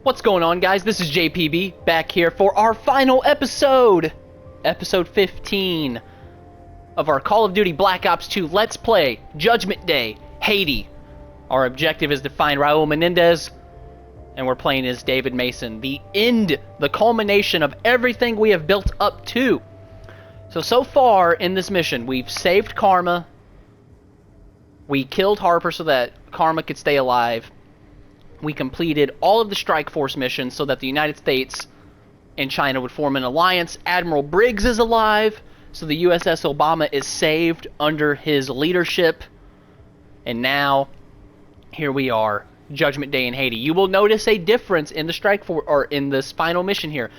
What's going on, guys? This is JPB back here for our final episode, episode 15 of our Call of Duty Black Ops 2 Let's Play Judgment Day, Haiti. Our objective is to find Raul Menendez, and we're playing as David Mason. The end, the culmination of everything we have built up to. So far in this mission, we've saved Karma. We killed Harper so that Karma could stay alive. We completed all of the Strike Force missions so that the United States and China would form an alliance. Admiral Briggs is alive, so the USS Obama is saved under his leadership. And now, here we are, Judgment Day in Haiti. You will notice a difference in the Strike Force, or in this final mission here.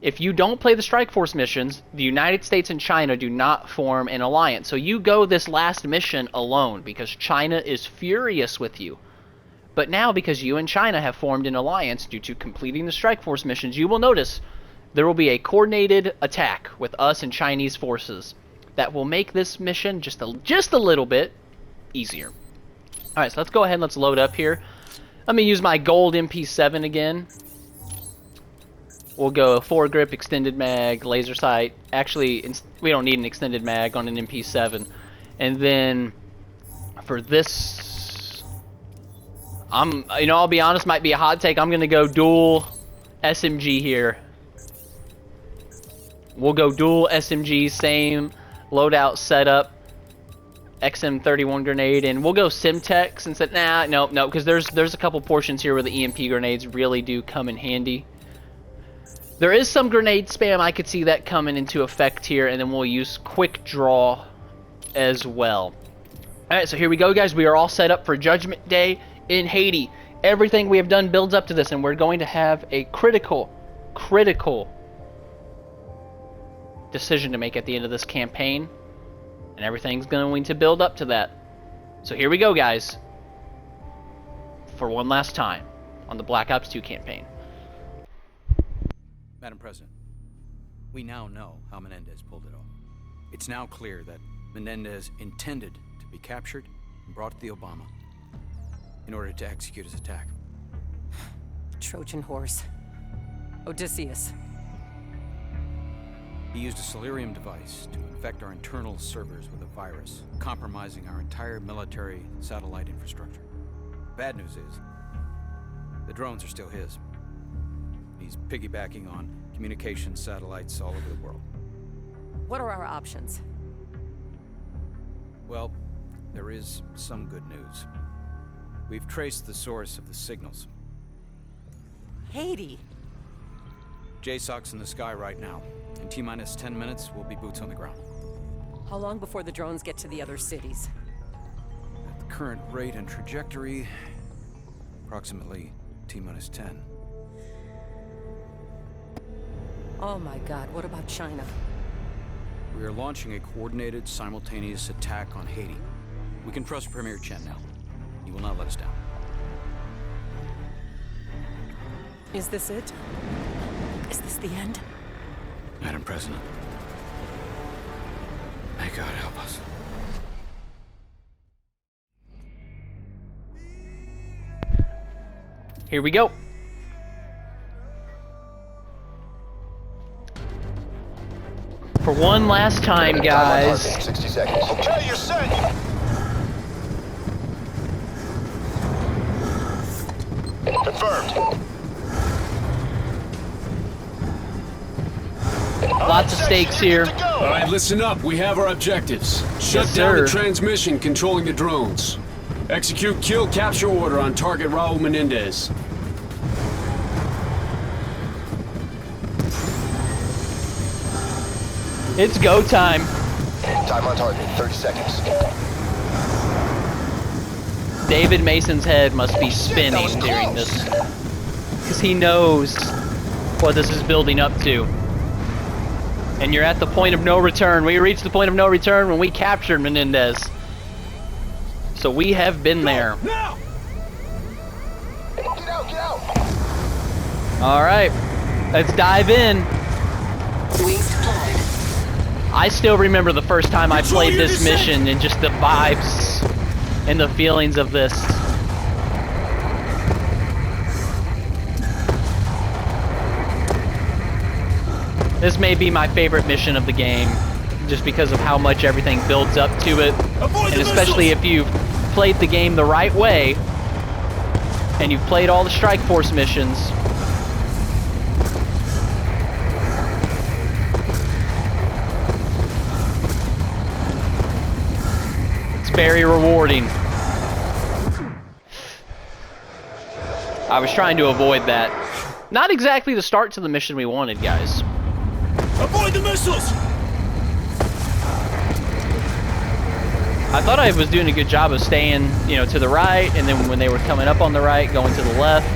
If you don't play the Strike Force missions, the United States and China do not form an alliance. So you go this last mission alone because China is furious with you. But now, because you and China have formed an alliance due to completing the Strike Force missions, you will notice there will be a coordinated attack with us and Chinese forces that will make this mission just a little bit easier. Alright, so let's go ahead and let's load up here. Let me use my gold MP7 again. We'll go foregrip, extended mag, laser sight. Actually, we don't need an extended mag on an MP7. And then for this, I'll be honest, might be a hot take. I'm gonna go dual SMG here. We'll go dual SMG, same loadout setup, XM31 grenade, and we'll go Simtech since it. No, because there's a couple portions here where the EMP grenades really do come in handy. There is some grenade spam. I could see that coming into effect here, and then we'll use quick draw as well. All right, so here we go, guys. We are all set up for Judgment Day in Haiti. Everything we have done builds up to this, and we're going to have a critical decision to make at the end of this campaign, and everything's going to build up to that. So here we go, guys, for one last time on the Black Ops 2 campaign. Madam President, we now know how Menendez pulled it off. It's now clear that Menendez intended to be captured and brought to the Obama in order to execute his attack. Trojan horse. Odysseus. He used a Celerium device to infect our internal servers with a virus, compromising our entire military satellite infrastructure. Bad news is, the drones are still his. He's piggybacking on communication satellites all over the world. What are our options? Well, there is some good news. We've traced the source of the signals. Haiti. JSOC's in the sky right now. In T-minus 10 minutes, we'll be boots on the ground. How long before the drones get to the other cities? At the current rate and trajectory, approximately T-minus 10. Oh my God, what about China? We are launching a coordinated, simultaneous attack on Haiti. We can trust Premier Chen now. He will not let us down. Is this it? Is this the end? Madam President, may God help us. Here we go. For one last time, guys. 60 seconds. Okay, you're set. Confirmed. Lots of stakes here. All right, listen up. We have our objectives. Shut Yes, down sir. the transmission controlling the drones. Execute kill capture order on target Raul Menendez. It's go time. Time on target, 30 seconds. David Mason's head must be spinning during this, because he knows what this is building up to. And you're at the point of no return. We reached the point of no return when we captured Menendez. So we have been there. Now! Get out! All right, let's dive in. I still remember the first time I played this mission and just the vibes and the feelings of this. This may be my favorite mission of the game, just because of how much everything builds up to it. Avoid And the especially missiles! if you've played the game the right way, and you've played all the Strike Force missions. It's very rewarding. I was trying to avoid that. Not exactly the start to the mission we wanted, guys. Avoid the missiles! I thought I was doing a good job of staying, you know, to the right, and then when they were coming up on the right, going to the left.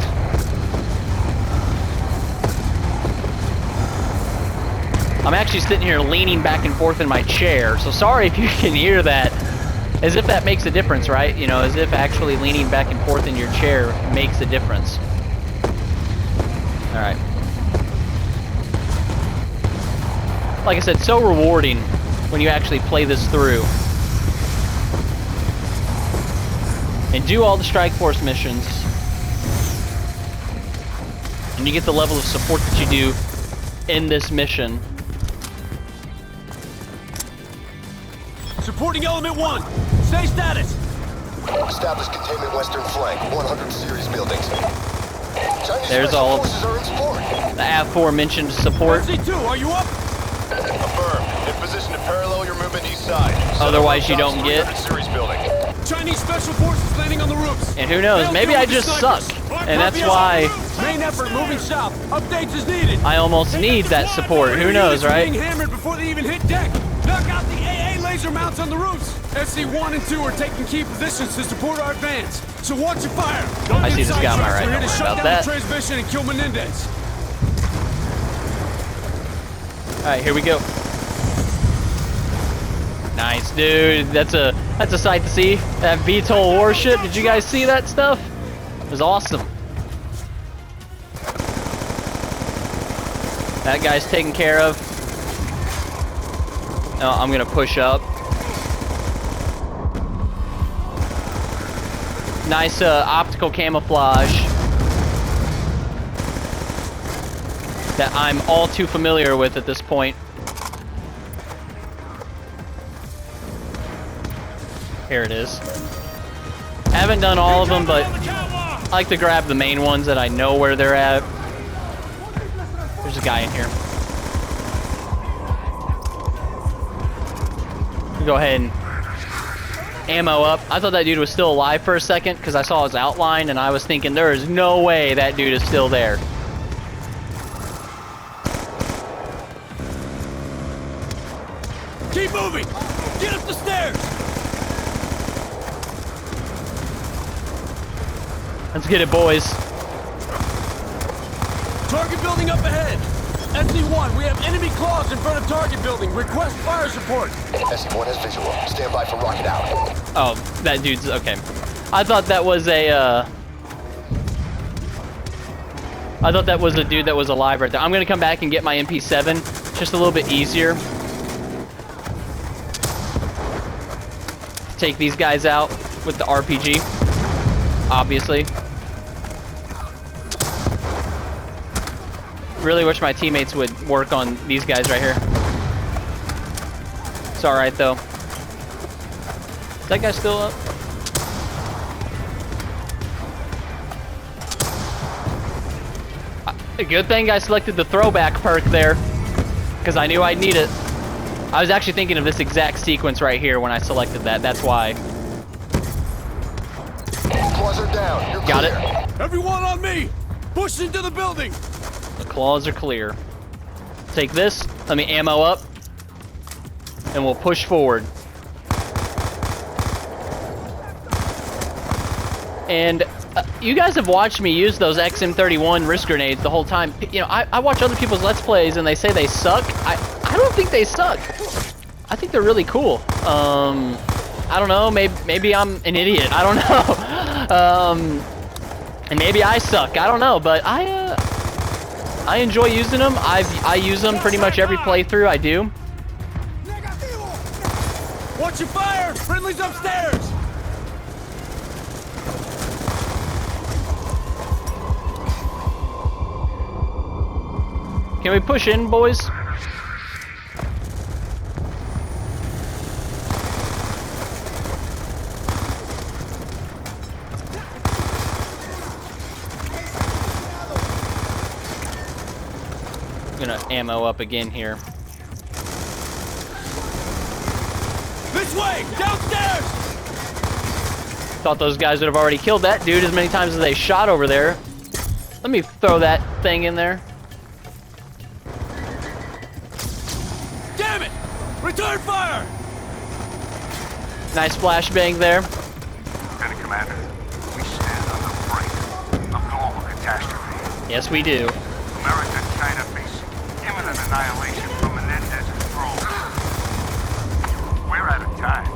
I'm actually sitting here leaning back and forth in my chair, so sorry if you can hear that. As if that makes a difference, right? You know, as if actually leaning back and forth in your chair makes a difference. Alright. Like I said, so rewarding when you actually play this through. And do all the Strike Force missions. And you get the level of support that you do in this mission. Supporting element 1. Stay status. Establish containment western flank, 100 series buildings. Chinese There's special all of- forces are in support. The aforementioned support. RC2, are you up? Affirmed. In position to parallel your movement east side. Otherwise you don't get. 300 series building. Chinese special forces landing on the roofs. And who knows, maybe I just suck. And that's why Main effort moving south. Updates as needed. I almost need that support. Who knows, right? Being hammered before they even hit deck. Knock out the AA laser mounts on the roofs. SC1 and 2 are taking key positions to support our advance. So watch your fire. Don't I get see this guy on my sidetracked. right, We're here don't to worry shut about down that. the transmission and kill Menendez. Alright, here we go. Nice, dude. That's a sight to see. That VTOL warship. Did you guys see that stuff? It was awesome. That guy's taken care of. Now I'm gonna push up. Nice optical camouflage that I'm all too familiar with at this point. Here it is. Haven't done all of them, but I like to grab the main ones that I know where they're at. There's a guy in here. Go ahead and ammo up. I thought that dude was still alive for a second because I saw his outline and I was thinking there is no way that dude is still there. Keep moving. Get up the stairs. Let's get it, boys. Target building up ahead. SC1, we have enemy claws in front of target building. Request fire support. SC1 has visual. Stand by for rocket out. Oh, that dude's okay. I thought that was a I thought that was a dude that was alive right there. I'm gonna come back and get my MP7. It's just a little bit easier. Take these guys out with the RPG, obviously. Really wish my teammates would work on these guys right here. It's alright though. Is that guy still up? A good thing I selected the throwback perk there, because I knew I'd need it. I was actually thinking of this exact sequence right here when I selected that. That's why. Claws are down. You're Got clear. it. Everyone on me. Push into the building. The claws are clear. Take this. Let me ammo up. And we'll push forward. And you guys have watched me use those XM31 wrist grenades the whole time. You know, I watch other people's Let's Plays and they say they suck. I don't think they suck. I think they're really cool. I don't know, maybe I'm an idiot. I don't know. And maybe I suck. I don't know, but I enjoy using them. I use them pretty much every playthrough I do. Watch your fire. Friendly's upstairs. Can we push in, boys? gonna ammo up again here. This way! Downstairs! Thought those guys would have already killed that dude as many times as they shot over there. Let me throw that thing in there. Damn it! Return fire! Nice flashbang there. Lieutenant Commander, we stand on the brink of global catastrophe. Yes, we do. America and China face imminent annihilation from Menendez's drones. We're out of time.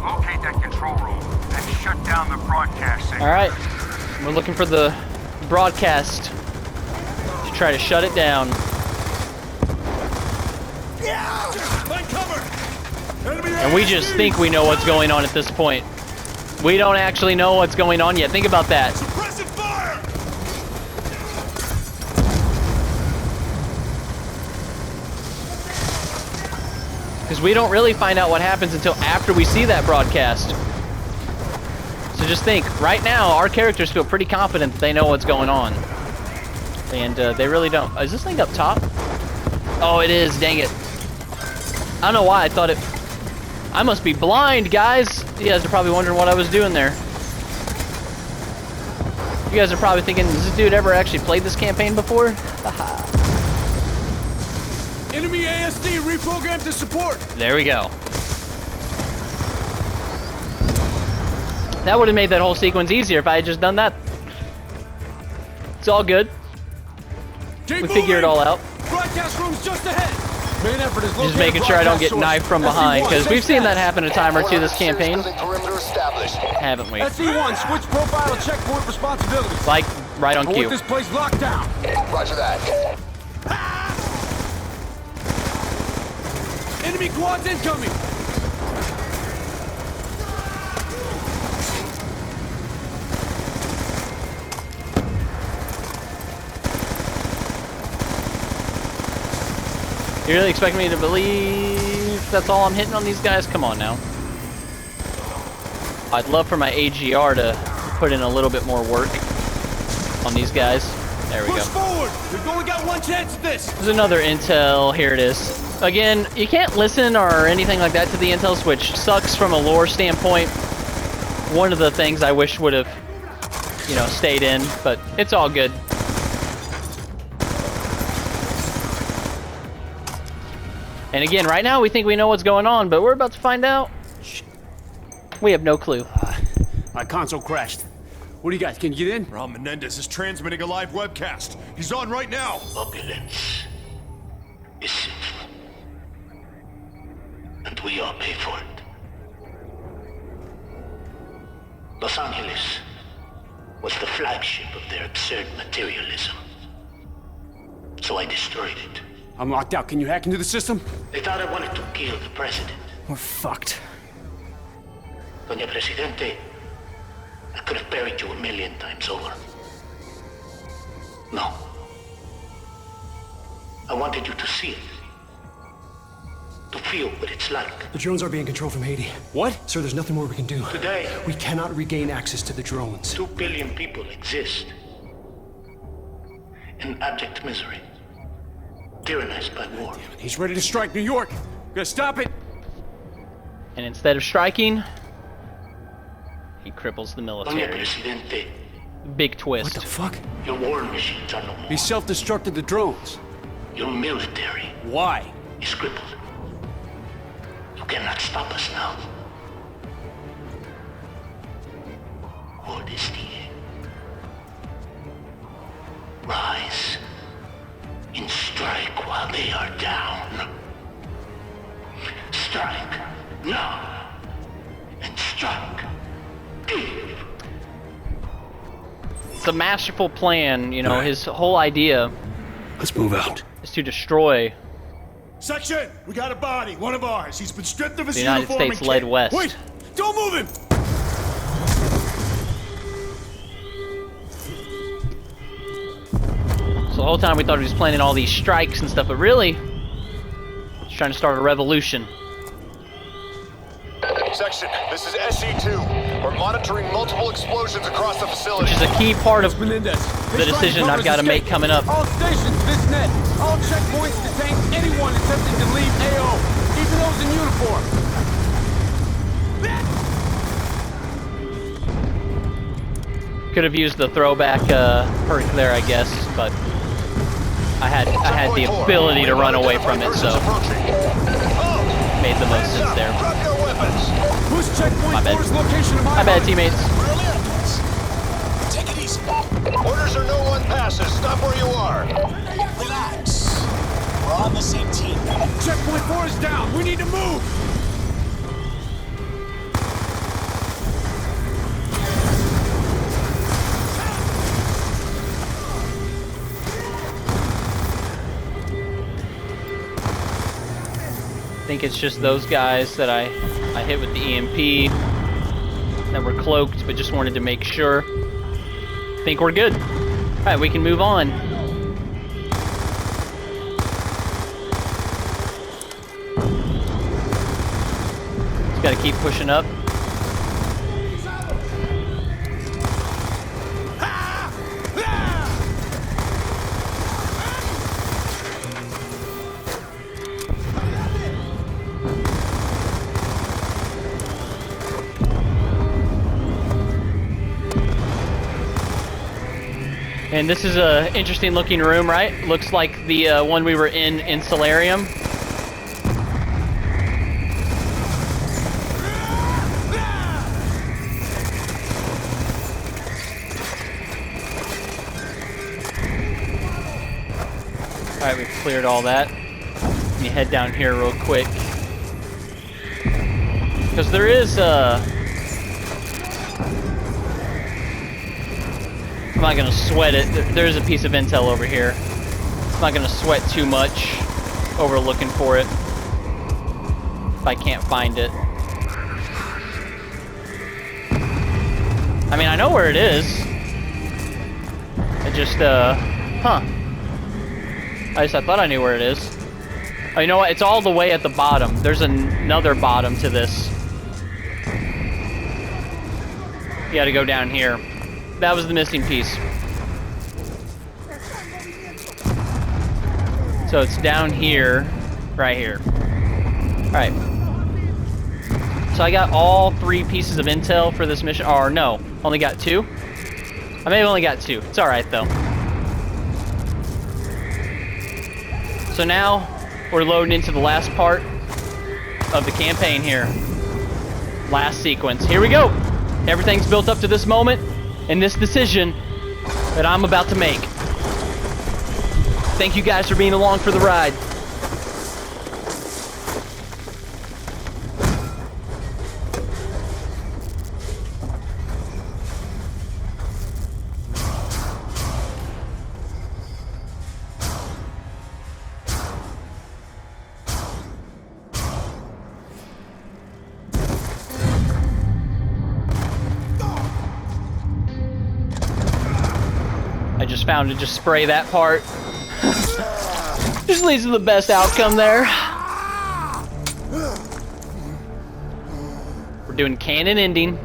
Locate that control room and shut down the broadcast signal. All right, we're looking for the broadcast to try to shut it down. Find cover! And we just think we know what's going on at this point. We don't actually know what's going on yet. Think about that. Suppressive fire! Because we don't really find out what happens until after we see that broadcast. So just think, right now, our characters feel pretty confident that they know what's going on. And they really don't. Is this thing up top? Oh, it is. Dang it. I don't know why I thought it... I must be blind, guys. You guys are probably wondering what I was doing there. You guys are probably thinking, has this dude ever actually played this campaign before? Haha. Enemy ASD reprogrammed to support! There we go. That would have made that whole sequence easier if I had just done that. It's all good. Keep We figure it all out. Broadcast room's just ahead! Main effort is Just making sure I don't get knifed from behind, because we've seen that happen a time or two this campaign, Perimeter established. haven't we? SC1, switch profile and checkpoint responsibilities. Like, right on I want cue. this place locked down. Roger that. Enemy quads incoming! You really expect me to believe that's all I'm hitting on these guys? Come on now. I'd love for my AGR to put in a little bit more work on these guys. There we Push go. forward! We've only got one chance at this! There's another intel. Here it is. Again, you can't listen or anything like that to the intels, which sucks from a lore standpoint. One of the things I wish would have, you know, stayed in, but it's all good. And again, right now we think we know what's going on, but we're about to find out. We have no clue. My console crashed. What do you guys, can you get in? Ron Menendez is transmitting a live webcast. He's on right now. Opulence is sinful, and we all pay for it. Los Angeles was the flagship of their absurd materialism, so I destroyed it. I'm locked out. Can you hack into the system? They thought I wanted to kill the president. We're fucked. Doña Presidente, I could have buried you 1,000,000 times over. No. I wanted you to see it. To feel what it's like. The drones are being controlled from Haiti. What? Sir, there's nothing more we can do. Today, We cannot regain access to the drones. 2 billion people exist in abject misery, tyrannized by war. He's ready to strike New York. Gonna stop it. And instead of striking, he cripples the Doña military. Presidente, Big twist. What the fuck? your war machines are no more. He self-destructed the drones. Your military Why? is crippled. You cannot stop us now. Hordestie. Rise and strike while they are down. Strike now and strike deep. It's a masterful plan, you know, his whole idea Let's move out. is to destroy Section, we got a body, one of ours. He's been stripped of his the United uniform States and led kit. west. Wait! Don't move him! So the whole time we thought he was planning all these strikes and stuff, but really, he's trying to start a revolution. Section, this is SC2. We're monitoring multiple explosions across the which facility. is a key part of Menendez. the decision I've got to make coming up. All stations, this net. All checkpoints detain anyone attempting to leave AO, even those in uniform. Could have used the throwback perk there, I guess, but I had the ability to run away from it, so made the most sense there. Drop your weapons. Whose checkpoint My bad. force location am I My bad, on? teammates. Take it easy. Orders are no one passes. Stop where you are. Relax. We're on the same team. Checkpoint 4 is down. We need to move. I think it's just those guys that I hit with the EMP that were cloaked, but just wanted to make sure. Think we're good. All right, we can move on. Just gotta keep pushing up. And this is a interesting looking room, right? Looks like the one we were in Solarium. Alright, we've cleared all that. Let me head down here real quick. Because there is I'm not gonna sweat it. There's a piece of intel over here. I'm not gonna sweat too much over looking for it if I can't find it. I mean, I know where it is. I just, I thought I knew where it is. Oh, you know what? It's all the way at the bottom. There's another bottom to this. You gotta go down here. That was the missing piece. So it's down here, right here. Alright. So I got all 3 pieces of intel for this mission. Or no, only got 2. I may have only got 2. It's alright though. So now we're loading into the last part of the campaign here. Last sequence. Here we go. Everything's built up to this moment. And this decision that I'm about to make. Thank you guys for being along for the ride. I just found to just spray that part. Just leads to the best outcome there. We're doing canon ending.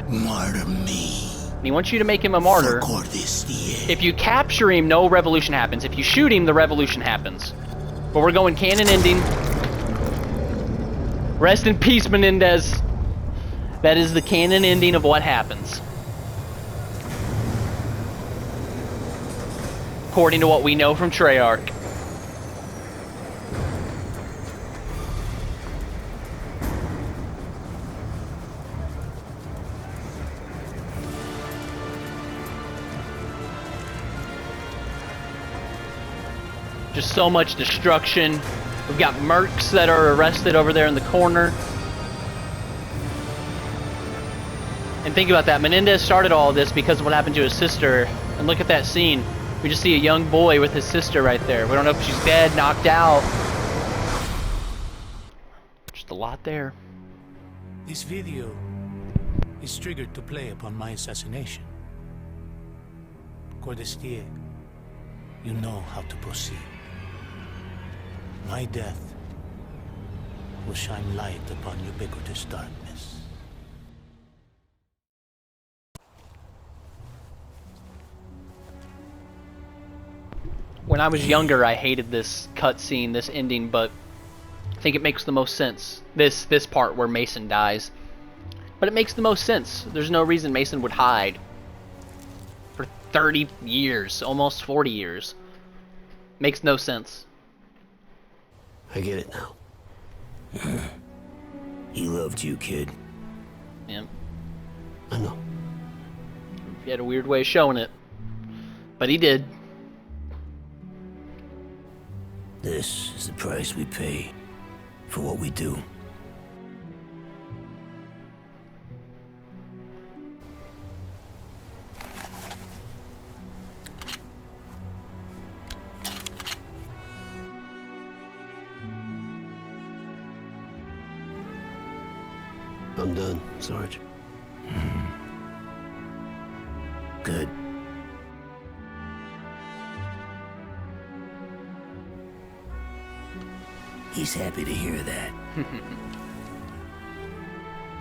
Martyr me. And he wants you to make him a martyr. If you capture him, no revolution happens. If you shoot him, the revolution happens. But we're going canon ending. Rest in peace, Menendez. That is the canon ending of what happens. According to what we know from Treyarch. Just so much destruction. We've got mercs that are arrested over there in the corner. And think about that. Menendez started all of this because of what happened to his sister. And look at that scene. We just see a young boy with his sister right there. We don't know if she's dead, knocked out. Just a lot there. This video is triggered to play upon my assassination. Cordestier, you know how to proceed. My death will shine light upon ubiquitous darkness. When I was younger, I hated this cutscene, this ending, but I think it makes the most sense. This part where Mason dies. But it makes the most sense. There's no reason Mason would hide for 30 years, almost 40 years. Makes no sense. I get it now. He loved you, kid. Yeah. I know. He had a weird way of showing it. But he did. This is the price we pay for what we do. I'm done, Sarge. Good. He's happy to hear that.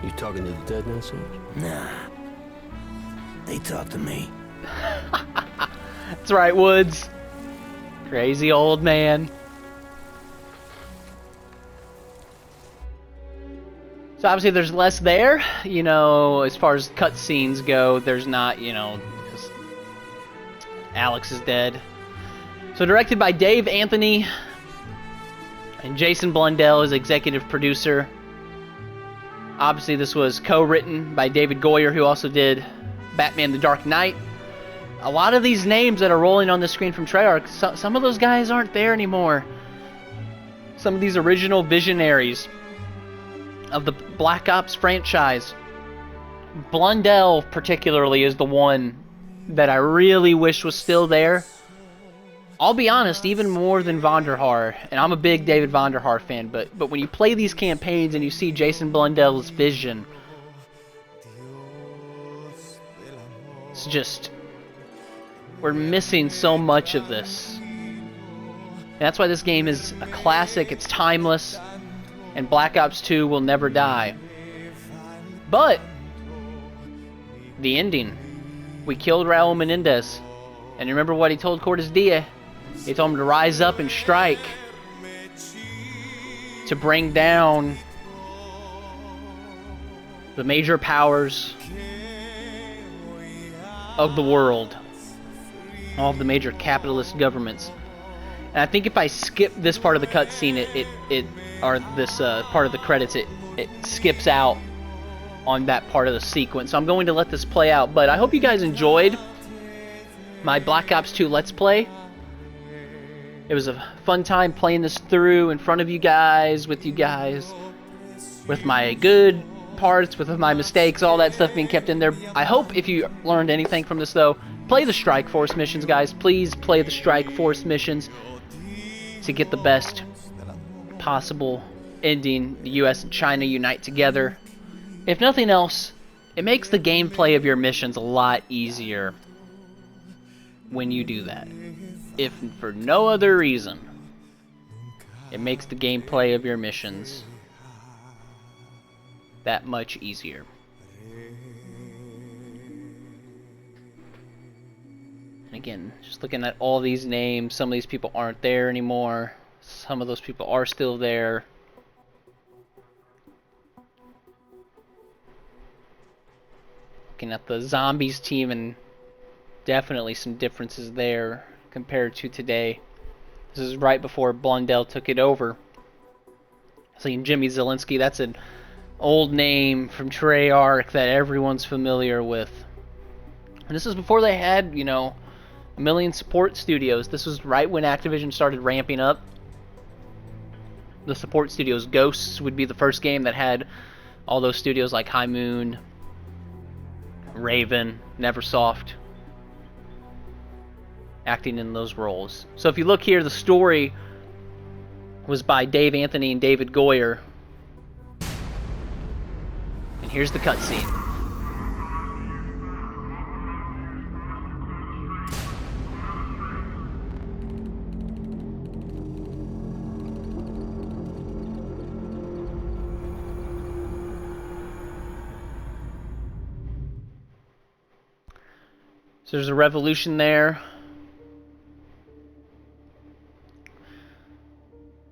You talking to the dead now, Sarge? Nah. They talk to me. That's right, Woods. Crazy old man. So obviously there's less there, you know, as far as cutscenes go, there's not, you know, because Alex is dead. So directed by Dave Anthony, and Jason Blundell is executive producer. Obviously this was co-written by David Goyer, who also did Batman The Dark Knight. A lot of these names that are rolling on the screen from Treyarch, some of those guys aren't there anymore. Some of these original visionaries of the Black Ops franchise. Blundell particularly is the one that I really wish was still there. I'll be honest, even more than Vonderhaar, and I'm a big David Vonderhaar fan, but when you play these campaigns and you see Jason Blundell's vision, it's just, we're missing so much of this. And that's why this game is a classic, it's timeless, and Black Ops 2 will never die. But the ending, we killed Raul Menendez, and remember what he told Cortes Dia? He told him to rise up and strike, to bring down the major powers of the world, all of the major capitalist governments. And I think if I skip this part of the cutscene, or this part of the credits, it skips out on that part of the sequence. So I'm going to let this play out, but I hope you guys enjoyed my Black Ops 2 Let's Play. It was a fun time playing this through in front of you guys, with my good parts, with my mistakes, all that stuff being kept in there. I hope if you learned anything from this, though, play the Strike Force missions, guys. Please play the Strike Force missions to get the best possible ending. The US and China unite together. If nothing else, it makes the gameplay of your missions a lot easier when you do that. If for no other reason, it makes the gameplay of your missions that much easier. And again, just looking at all these names, some of these people aren't there anymore. Some of those people are still there. Looking at the zombies team, and definitely some differences there compared to today. This is right before Blundell took it over. Seeing Jimmy Zielinski, that's an old name from Treyarch that everyone's familiar with. And this is before they had, you know, a million support studios. This was right when Activision started ramping up the support studios. Ghosts would be the first game that had all those studios like High Moon, Raven, Neversoft acting in those roles. So if you look here, the story was by Dave Anthony and David Goyer. And here's the cutscene. So there's a revolution there.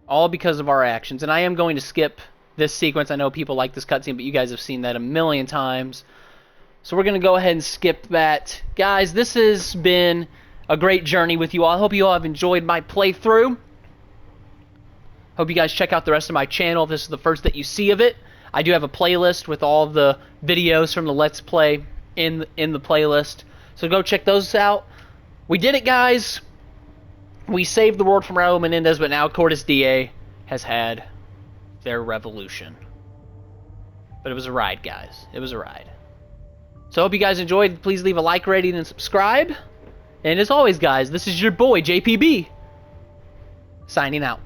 All because of our actions. And I am going to skip this sequence. I know people like this cutscene, but you guys have seen that a million times. So we're going to go ahead and skip that. Guys, this has been a great journey with you all. I hope you all have enjoyed my playthrough. Hope you guys check out the rest of my channel if this is the first that you see of it. I do have a playlist with all of the videos from the Let's Play in the playlist. So go check those out. We did it, guys. We saved the world from Raul Menendez, but now Cortes DA has had their revolution. But it was a ride, guys. It was a ride. So I hope you guys enjoyed. Please leave a like, rating, and subscribe. And as always, guys, this is your boy, JPB, signing out.